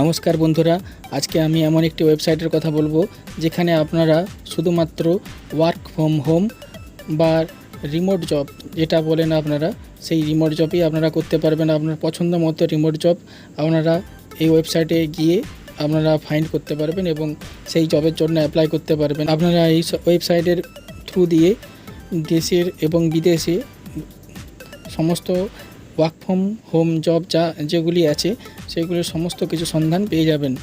নমস্কার বন্ধুরা, আজকে আমি এমন একটি ওয়েবসাইটের কথা বলবো যেখানে আপনারা শুধুমাত্র ওয়ার্ক ফ্রম হোম বা রিমোট জব যেটা বলেন আপনারা, সেই রিমোট জবই আপনারা করতে পারবেন। আপনার পছন্দ মতো রিমোট জব আপনারা এই ওয়েবসাইটে গিয়ে আপনারা ফাইন্ড করতে পারবেন এবং সেই জবের জন্য অ্যাপ্লাই করতে পারবেন। আপনারা এই ওয়েবসাইটের থ্রু দিয়ে দেশের এবং বিদেশে সমস্ত ওয়ার্ক ফ্রম হোম জব যেগুলি আছে সেগুলির সমস্ত কিছু সন্ধান পেয়ে যাবেন।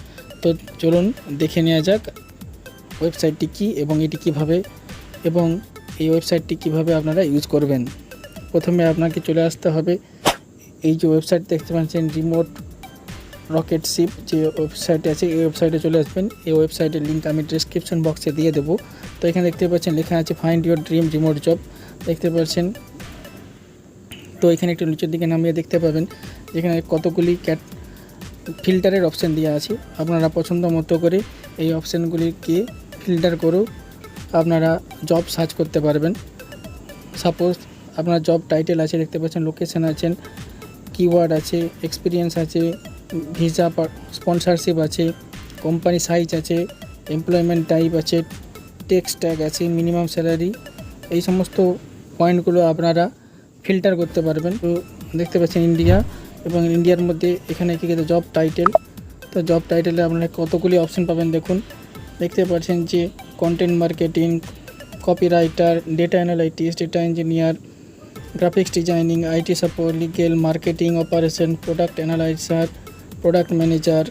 তো চলুন দেখে নেওয়া যাক ওয়েবসাইটটি কী এবং এটি কীভাবে এবং এই ওয়েবসাইটটি কীভাবে আপনারা ইউজ করবেন। প্রথমে আপনাকে চলে আসতে হবে, এই যে ওয়েবসাইট দেখতে পাচ্ছেন রিমোট রকেট শিপ যে ওয়েবসাইট আছে, এই ওয়েবসাইটে চলে আসবেন। এই ওয়েবসাইটের লিঙ্ক আমি ডেসক্রিপশন বক্সে দিয়ে দেবো। তো এখানে দেখতে পাচ্ছেন লেখা আছে find your dream remote job, দেখতে পাচ্ছেন। তো এখানে একটু নিচের দিকে নামিয়ে দেখতে পাবেন যেখানে কতগুলি ফিল্টারের অপশান দেওয়া আছে। আপনারা পছন্দ মতো করে এই অপশানগুলিকে ফিল্টার করেও আপনারা জব সার্চ করতে পারবেন। সাপোজ আপনার জব টাইটেল আছে, দেখতে পাচ্ছেন লোকেশান আছেন, কিওয়ার্ড আছে, এক্সপিরিয়েন্স আছে, ভিসা স্পন্সরশিপ আছে, কোম্পানি সাইজ আছে, এমপ্লয়মেন্ট টাইপ আছে, টেক্সট ট্যাগ আছে, মিনিমাম স্যালারি, এই সমস্ত পয়েন্টগুলো আপনারা ফিল্টার করতে পারবেন। তো দেখতে পাচ্ছেন ইন্ডিয়া, এবং ইন্ডিয়ার মধ্যে এখানে কি জব টাইটেল। তো জব টাইটেলে আপনারা কতগুলি অপশন পাবেন দেখুন। দেখতে পাচ্ছেন যে content marketing, copywriter, data analytics, data engineer, graphics designing, IT support, legal, marketing operation, product analyser, product manager,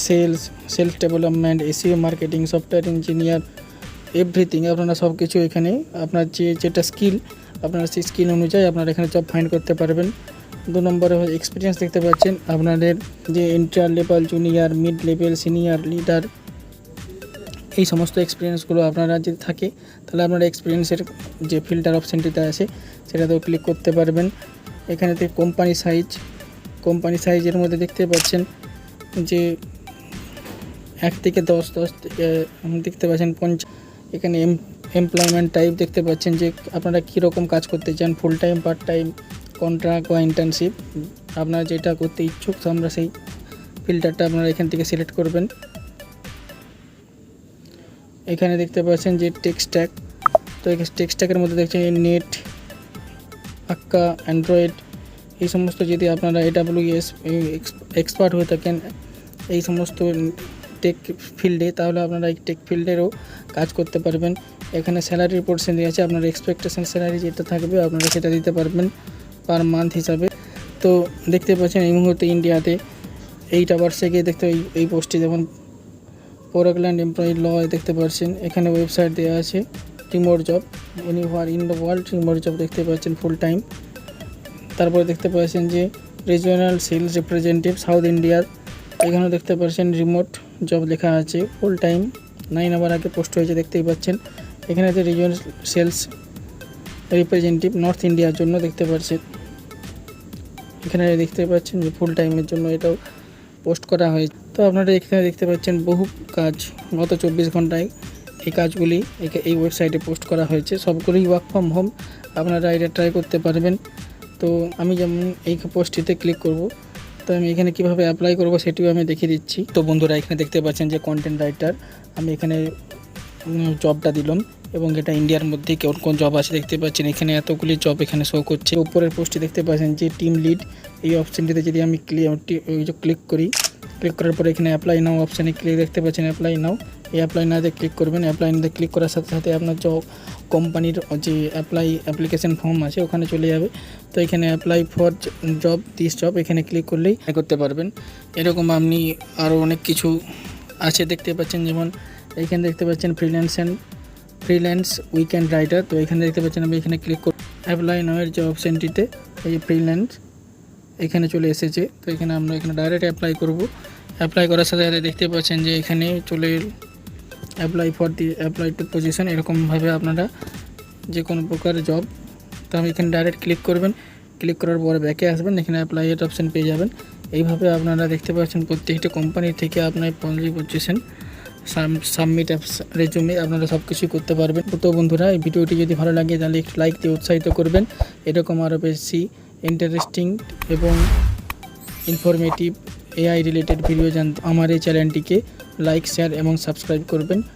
sales development, SEO marketing, software engineer, everything. আপনারা সব কিছু এখানে আপনার যেটা স্কিল, আপনারা সেই স্কিল অনুযায়ী আপনারা এখানে জব ফাইন্ড করতে পারবেন। 2 নম্বরে এক্সপিরিয়েন্স দেখতে পাচ্ছেন আপনাদের যে inter level, junior, mid level, senior, leader, এই সমস্ত এক্সপিরিয়েন্সগুলো আপনারা যদি থাকে তাহলে আপনারা এক্সপিরিয়েন্সের যে ফিল্টার অপশানটিতে আছে সেটাতেও ক্লিক করতে পারবেন। এখানেতে কোম্পানি সাইজের মধ্যে দেখতে পাচ্ছেন যে 1 থেকে 10 দেখতে পাচ্ছেন 50। এখানে এমপ্লয়মেন্ট টাইপ দেখতে পাচ্ছেন যে আপনারা কীরকম কাজ করতে চান, full time, part time, contract বা ইন্টার্নশিপ, আপনারা যেটা করতে ইচ্ছুক আমরা সেই ফিল্টারটা আপনারা এখান থেকে সিলেক্ট করবেন। এখানে দেখতে পাচ্ছেন যে টেক্সট ট্যাগ, তো এই টেক্সট ট্যাগের মধ্যে দেখছেন নেট, আক্কা, অ্যান্ড্রয়েড, এই সমস্ত যদি আপনারা AWS এক্সপার্ট হয়ে থাকেন এই সমস্ত টেক ফিল্ডে, তাহলে আপনারা এই টেক ফিল্ডেরও কাজ করতে পারবেন। এখানে স্যালারির পোর্শন দেওয়া আছে, আপনার এক্সপেকটেশন স্যালারি যেটা থাকবে আপনারা সেটা দিতে পারবেন পার মান্থ হিসাবে। তো দেখতে পাচ্ছেন এই মুহূর্তে ইন্ডিয়াতে 8 আওয়ার্সে গিয়ে দেখতে এই পোস্টটি যেমন পোরাকল্যান্ড এমপ্লয়ি ল দেখতে পাচ্ছেন। এখানে ওয়েবসাইট দেওয়া আছে remote job anywhere in the world, remote job দেখতে পাচ্ছেন ফুল টাইম। তারপরে দেখতে পাচ্ছেন যে রিজিওনাল সেলস রিপ্রেজেন্টেটিভ সাউথ ইন্ডিয়ার, এখানেও দেখতে পাচ্ছেন রিমোট জব লেখা আছে ফুল টাইম, 9 আওয়ার আগে পোস্ট হয়েছে দেখতেই পাচ্ছেন। এখানে তো রিজিওনাল সেলস রিপ্রেজেন্টেটিভ নর্থ ইন্ডিয়ার জন্য দেখতে পাচ্ছেন। এখানে দেখতে পাচ্ছেন যে ফুল টাইমের জন্য এটাও পোস্ট করা হয়েছে। তো আপনারা এখানে দেখতে পাচ্ছেন বহু কাজ গত 24 ঘন্টায় এই কাজগুলি এই ওয়েবসাইটে পোস্ট করা হয়েছে, সবগুলোই ওয়ার্ক ফ্রম হোম। আপনারা এটা ট্রাই করতে পারবেন। তো আমি যেমন এই পোস্টটিতে ক্লিক করব, তো আমি এখানে কীভাবে অ্যাপ্লাই করব সেটিও আমি দেখিয়ে দিচ্ছি। তো বন্ধুরা এখানে দেখতে পাচ্ছেন যে কন্টেন্ট রাইটার, আমি এখানে জবটা দিলাম এবং এটা ইন্ডিয়ার মধ্যে কোন জব আছে দেখতে পাচ্ছেন। এখানে এতগুলি জব এখানে শো করছে। উপরের পোস্টে দেখতে পাচ্ছেন যে টিম লিড, এই অপশানটিতে যদি আমি ক্লিক করার পরে এখানে অ্যাপ্লাই নাও অপশানে দেখতে পাচ্ছেন অ্যাপ্লাই নাও, এই অ্যাপ্লাই নাওতে ক্লিক করবেন। অ্যাপ্লাই নাওতে ক্লিক করার সাথে সাথে আপনার জব কোম্পানির যে অ্যাপ্লিকেশন ফর্ম আছে ওখানে চলে যাবে। তো এখানে apply for job this job এখানে ক্লিক করলেই করতে পারবেন। এরকম আপনি আরও অনেক কিছু আছে দেখতে পাচ্ছেন, যেমন এইখানে দেখতে পাচ্ছেন ফ্রিল্যান্স উইকেন্ড রাইটার। তো এখানে দেখতে পাচ্ছেন আমি এখানে ক্লিক করি অ্যাপ্লাই নাওয়ের যে অপশানটিতে, এই যে ফ্রিল্যান্স এখানে চলে এসেছে। তো এখানে আমরা এখানে ডাইরেক্ট অ্যাপ্লাই করব। অ্যাপ্লাই করার সাথে সাথে দেখতে পাচ্ছেন যে এখানে চলে অ্যাপ্লাই টু পজিশন, এরকমভাবে আপনারা যে কোনো প্রকার জব, তো আমি এখানে ডাইরেক্ট ক্লিক করবেন। ক্লিক করার পরে ব্যাকে আসবেন, এখানে অ্যাপ্লাই এর অপশান পেয়ে যাবেন। এইভাবে আপনারা দেখতে পাচ্ছেন প্রত্যেকটি কোম্পানি থেকে আপনার পজিশন সাবমিট রেজুমে আপনারা সব কিছুই করতে পারবেন। তো বন্ধুরা এই ভিডিওটি যদি ভালো লাগে তাহলে একটু লাইক দিয়ে উৎসাহিত করবেন। এরকম আরও বেশি ইন্টারেস্টিং এবং ইনফরমেটিভ এআই রিলেটেড ভিডিও জানতে আমার এই চ্যানেলটিকে লাইক, শেয়ার এবং সাবস্ক্রাইব করবেন।